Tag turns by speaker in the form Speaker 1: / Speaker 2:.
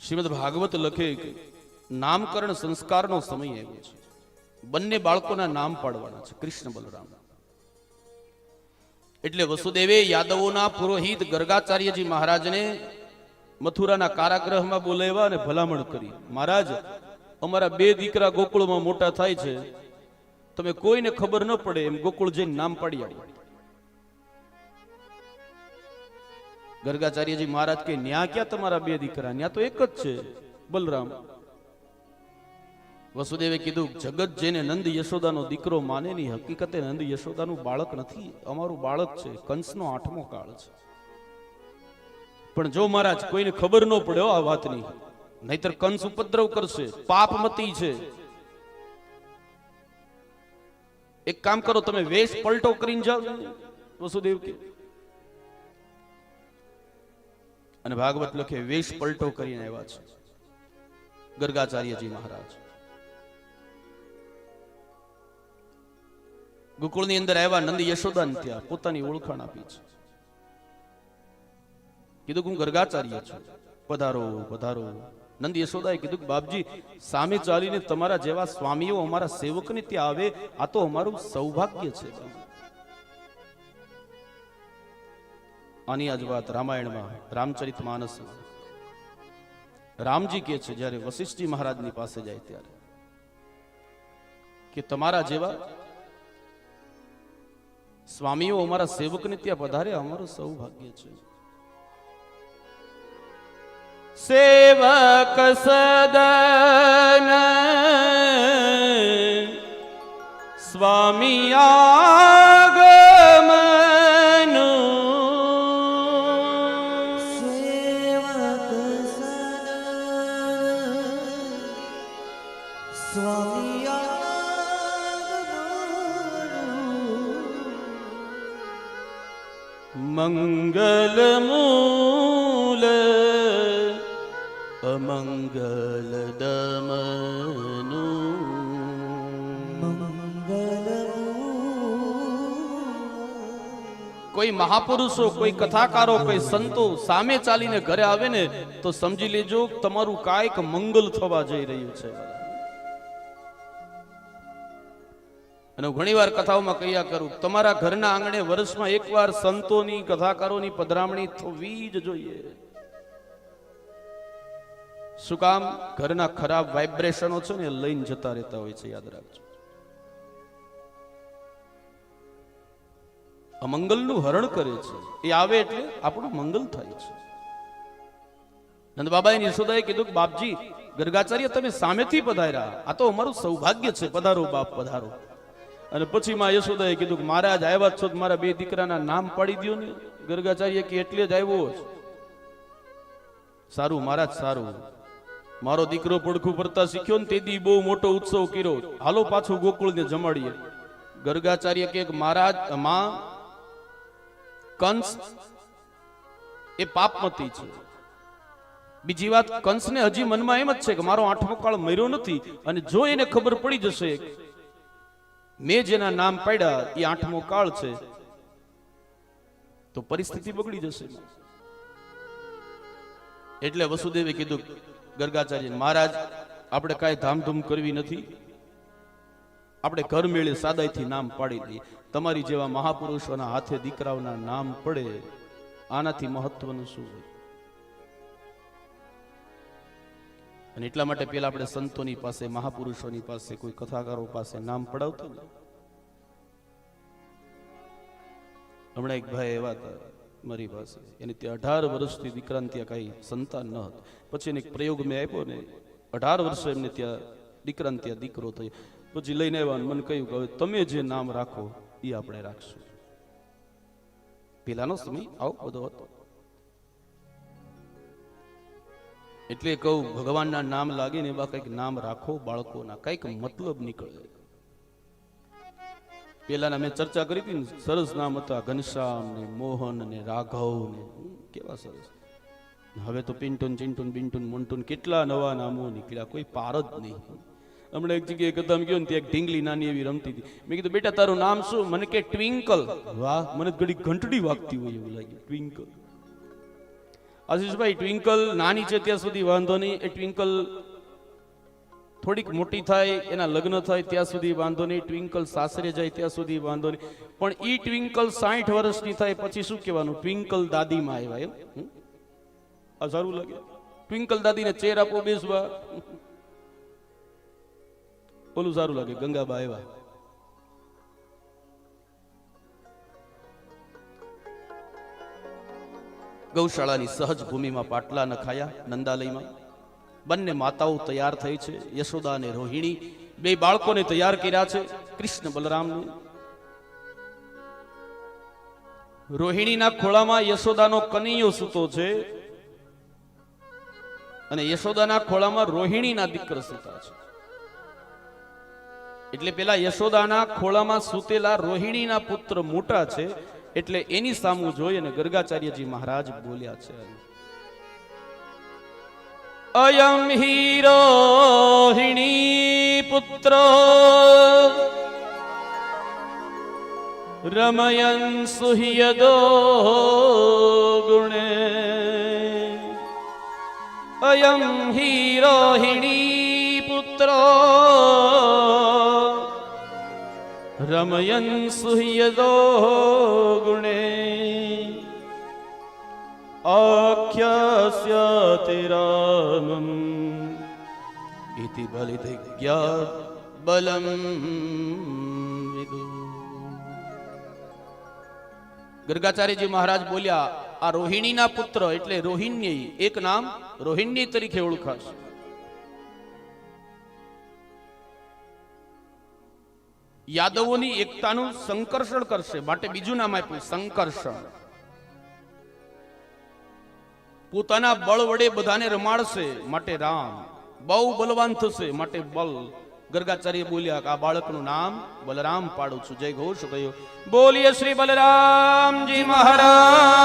Speaker 1: શ્રીમદ ભાગવત લખે કે નામકરણ સંસ્કારનો સમય આવ્યો છે. બંને બાળકોના નામ પાડવાના છે, કૃષ્ણ બલરામ. એટલે વસુદેવે યાદવોના પુરોહિત ગર્ગાચાર્યજી મહારાજને મથુરાના કારાગૃહમાં બોલાવ્યા અને ભલામણ કરી, મહારાજ અમારા 2 દીકરા ગોકુળમાં મોટા થાય છે, તમે કોઈને ખબર ન પડે એમ ગોકુળ જઈને નામ પાડી આવો. ગર્ગાચાર્યજી મહારાજ કે ન્યા ક્યાં તમારા 2 દીકરા, ન્યા તો એક જ છે, બલરામ. વસુદેવે કીધું, જગત જેને નંદ યશોદાનો દીકરો માને ની, હકીકતે નંદ યશોદાનું બાળક નથી, અમારું બાળક છે, કંસનો 8મો કાળ છે. પણ જો મહારાજ કોઈને ખબર ન પડે આ વાતની, નહીતર કંસ ઉપદ્રવ કરશે, પાપમતી છે. એક કામ કરો, તમે વેશ પલટો કરીને જાઓ. વસુદેવ કે, અને ભાગવત લખે વેશ પલટો કરીને આવ્યા છે ગર્ગાચાર્યજી મહારાજ. ગોકુળની અંદર આવ્યા, નંદ યશોદાને ત્યાં પોતાની ઓળખાણ આપી છે. કીધું હું ગર્ગાચાર્ય છું, પધારો પધારો. નંદ યશોદાએ કીધું, બાપજી સામે ચાલીને તમારા જેવા સ્વામીઓ અમારા સેવકને ત્યાં આવે, આ તો અમારું સૌભાગ્ય છે. આની આજ વાત રામાયણમાં રામચરિતમાનસમાં રામજી કહે છે, જ્યારે વશિષ્ઠજી મહારાજની પાસે જાય ત્યારે, કે તમારા જેવા સ્વામીઓ અમારા સેવકને ત્યાં પધારે, અમારું સૌભાગ્ય છે. સેવક સદન સ્વામી આગમનો,
Speaker 2: સેવક સદન સ્વામી
Speaker 1: મંગલ મૂલ અમંગલ દમનું, કોઈ મહાપુરુષો, કોઈ કથાકારો, કોઈ સંતો સામે ચાલીને ઘરે આવે ને તો સમજી લેજો તમારું કાંઈક મંગલ થવા જઈ રહ્યું છે. અને ઘણી વાર કથાઓમાં કહ્યા કરું, તમારા ઘરના આંગણે વર્ષમાં એકવાર સંતોની, કથાકારોની પધરામણી થવી જ જોઈએ. શું કામ? ઘરના ખરાબ વાઇબ્રેશનો છે ને લઈને જતા રહેતા હોય છે, યાદ રાખજો. અમંગલનું હરણ કરે છે, એ આવે એટલે આપણું મંગલ થાય છે. નંદ બાબાએ યશોદાએ કીધું, બાપજી ગર્ગાચાર્ય તમે સામેથી પધાર્યા, આ તો અમારું સૌભાગ્ય છે, પધારો બાપ પધારો. અને પછી માં યશોદાએ કીધું, મહારાજ આવ્યા છો, મારા 2 દીકરાના નામ પાડી દો ને. ગર્ગાચાર્ય કે એટલે જ આવ્યો છે. સારું મહારાજ સારું, મારો દીકરો પડખું ભરતા શીખ્યો ને તેથી બહુ મોટો ઉત્સવ કર્યો, હાલો પાછું ગોકુળને જમાડીએ. ગર્ગાચાર્ય કે મહારાજ માં કંસ એ પાપમતી છે. બીજી વાત, કંસને હજી મનમાં એમ જ છે કે મારો 8મો કાળ મર્યો નથી, અને જો એને ખબર પડી જશે મેં જેના નામ પાડ્યા એ 8મો કાળ છે તો પરિસ્થિતિ બગડી જશે. એટલે વસુદેવે કીધું ગર્ગાચાર્ય, મહારાજ આપણે કાંઈ ધામધૂમ કરવી નથી, આપણે ઘર મેળે સાદાઈથી નામ પાડી દઈએ. તમારી જેવા મહાપુરુષોના હાથે દીકરાઓના નામ પડે, આનાથી મહત્વનું શું હોય? અને એટલા માટે પેલા આપણે સંતોની પાસે, મહાપુરુષોની પાસે, કોઈ કથાકારો પાસે નામ પડાવતા ને. હમણાં એક ભાઈ એવા હતા મારી પાસે, એને ત્યાં 18 વર્ષથી દીકરાને ત્યાં કઈ સંતાન ન હતું. પછી એને એક પ્રયોગ મેં આપ્યો ને, 18 વર્ષે એમને ત્યાં દીકરાને ત્યાં દીકરો થયો. પછી લઈને આવ્યા, મને કહ્યું કે હવે તમે જે નામ રાખો એ આપણે રાખશું. પેલાનો સમય આવો બધો હતો. એટલે કહું, ભગવાનના નામ લાગે ને એવા કઈક નામ રાખો બાળકોના, કઈક મતલબ નીકળે. પેલાના મેં ચર્ચા કરી હતી ને, સરસ નામ હતા, ઘનશ્યામ ને મોહન ને રાઘવ ને, કેવા સરસ. હવે તો પિન્ટુન, ચિન્ટુન, બિન્ટુન, મોન્ટુન, કેટલા નવા નામો નીકળ્યા, કોઈ પાર જ નહીં. હમણાં એક જગ્યાએ કદમ ગયો ને ત્યાં એક ઢીંગલી નાની એવી રમતી હતી. મેં કીધું, બેટા તારું નામ શું? મને કે ટ્વિંકલ. વાહ, મને ઘડી ઘંટડી વાગતી હોય એવું લાગ્યું, ટ્વિંકલ. આશીષભાઈ ટ્વિંકલ નાની છે ત્યાં સુધી વાંધો નહીં, એ ટ્વિંકલ થોડીક મોટી થાય, એના લગ્ન થાય ત્યાં સુધી વાંધો નહીં, ટ્વિંકલ સાસરે જાય ત્યાં સુધી વાંધો નહીં, પણ ઈ ટ્વિંકલ 60 વર્ષની થાય પછી શું કહેવાનું? ટ્વિંકલ દાદીમાં આવ્યા. એમ આ સારું લાગે? ટ્વિંકલ દાદીને ચેર આપો બેસવા, ઓલું સારું લાગે. ગંગાબા આવ્યા. ગૌશાળાની સહજ ભૂમિમાં પાટલા નખાયા. નંદાલયમાં બંને માતાઓ તૈયાર થઈ છે. યશોદા અને રોહિણી બે બાળકોને તૈયાર કર્યા છે. કૃષ્ણ બલરામને રોહિણીના ખોળામાં યશોદાનો કનૈયો સૂતો છે અને યશોદાના ખોળામાં રોહિણીના દીકરા સૂતા છે. એટલે પેલા યશોદાના ખોળામાં સૂતેલા રોહિણીના પુત્ર મોટા છે, એટલે એની સામું જોઈ અને ગર્ગાચાર્યજી મહારાજ બોલ્યા છે, અયમ હિ રોહિણી પુત્ર રમયન સુહ્યદો ગુણે. અયમ હિ રોહિણી પુત્ર રમયન સુહ્યદો ગુણે. આખ્યાસ્યતે રામં ઇતિ બલિધિજ્ઞાત બલમ વિદુ. ગર્ગાચાર્યજી મહારાજ બોલ્યા, આ રોહિણીના પુત્ર એટલે રોહિણી, એક નામ રોહિણી તરીકે ઓળખાશે. યાદવોની એકતાનું સંકર્ષણ કરશે માટે બીજું નામ આપ્યું સંકર્ષણ. પોતાના બળ વડે બધાને રમાડશે માટે રામ. બહુ બલવાન થશે માટે બલ. ગર્ગાચાર્ય બોલ્યા કે આ બાળકનું નામ બલરામ પાડું છું. જય ઘોષ થયો. બોલીએ શ્રી બલરામજી મહારાજ.